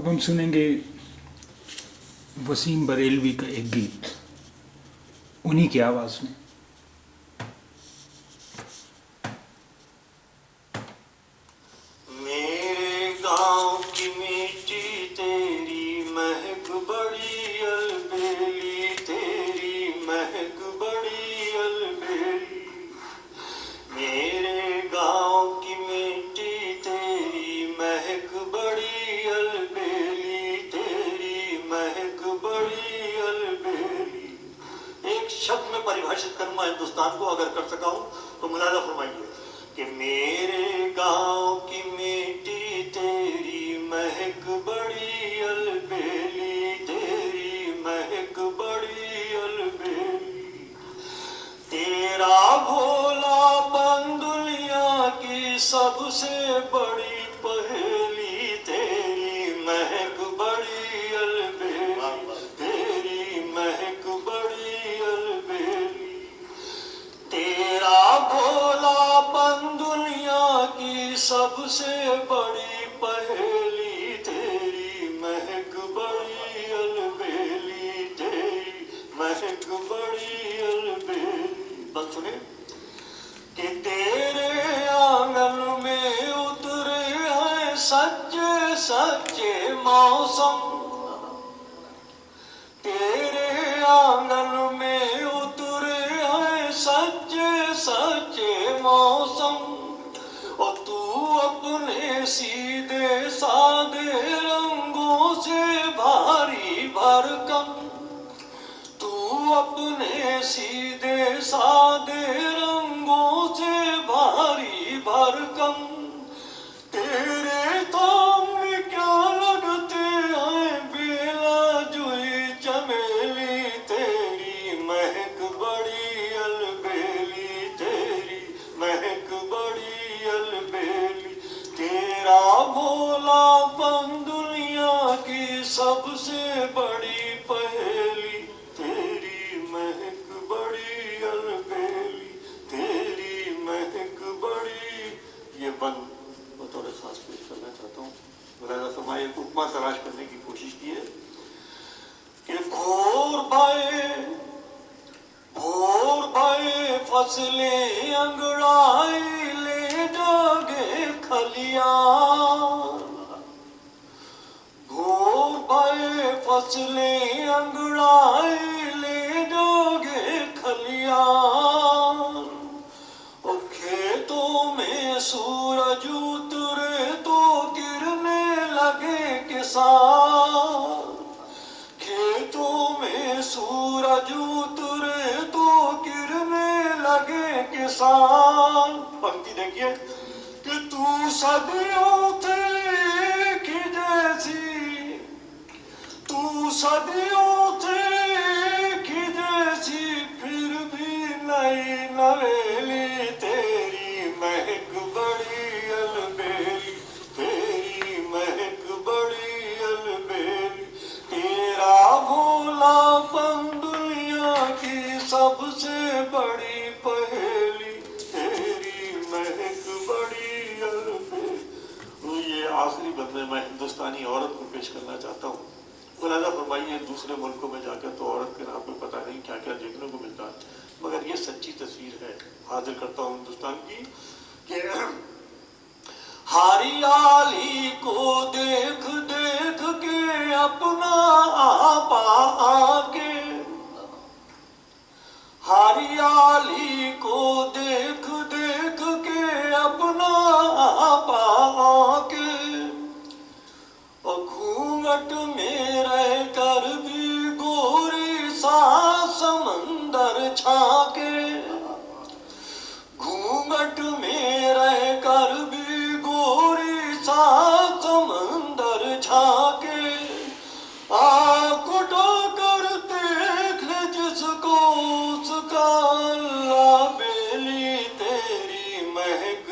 اب ہم سنیں گے وسیم بریلوی کا ایک گیت انہی کی آواز میں. میرے گاؤں کی مٹی تیری مہک بڑی البیلی، تیری مہک بڑی البیلی. میرے گاؤں کی مٹی تیری مہک بڑی البیلی، تیری مہک بڑی البیلی. ایک شبد میں پریبھاشت کروں میں ہندوستان کو اگر کر سکا ہوں تو ملاحظہ فرمائیے کہ میرے گاؤں کی مٹی تیری مہک بڑی البیلی، تیری مہک بڑی البیلی. تیرا بھولا پن دنیا کی سب سے بڑی پہیلی، تیری مہک بڑی البیلی، تیری مہک بڑی البیلی. تیرا بھولا پن دنیا کی سب سے بڑی پہیلی، تیری مہک بڑی البیلی، تیری مہک بڑی البیلی. بس سنیں کہ تیرے آنگن میں اترے ہیں سچے سچے موسم، تیرے آنگن میں اترے ہیں سچے سچے موسم. اور تو اپنے سیدھے سادے رنگوں سے بھاری بھرکم، تو اپنے سیدھے سادے رنگوں سے بھاری بھرکم. تیرے تام میں کیا لگتے ہیں بیلا جوئی چمیلی، تیری مہک بڑی البیلی، تیری مہک بڑی البیلی. تیرا بھولا پن دنیا کی سب سے بڑی پہیلی، تیری مہک بڑی البیلی، تیری مہک بڑی. یہ بند بطور خاص پیش کرنا چاہتا ہوں. ملاحظہ فرمائے ایک اپما تلاش کرنے کی کوشش کی ہے کہ گھور بھائے فصلیں انگڑائی لے جاگے کھلیان، گھور بھائے فصلیں انگڑائی لے جاگے کھلیان. اور کھیتوں میں سورج اترے تو گرنے لگے کسان، کھیتوں میں سورج اترے تو گرنے لگے کسان. پنکتی دیکھیے کہ تو صدیوں تھے ایک ہی جیسی، تو صدیوں تھے ایک ہی جیسی، پھر بھی نئی نویلی، تیری مہک بڑی البیلی، تیری مہک بڑی البیلی. تیرا بھولا پن دنیا کی سب سے بڑی پہیلی، تیری مہک بڑی البیلی. یہ آخری بندے میں ہندوستانی عورت کو پیش کرنا چاہتا ہوں. ملاحظہ فرمائیے دوسرے ملکوں میں جا کر تو عورت کے نام پہ پتہ نہیں کیا کیا دیکھنے کو ملتا ہے، مگر یہ سچی تصویر ہے. حاضر کرتا ہوں ہندوستان کی کہ ہریالی کو دیکھ دیکھ کے اپنا آپا آکے، ہریالی کو دیکھ دیکھ کے اپنا آپا آکے. اور گھونگھٹ میں رہ کر بھی گوری سا سمندر چھانکے، گھونگھٹ میں رہ کر بھی گوری سا سمندر جھانکے. آنکھ اٹھا کر دیکھ لے جس کو اس کا اللہ بیلی، تیری مہک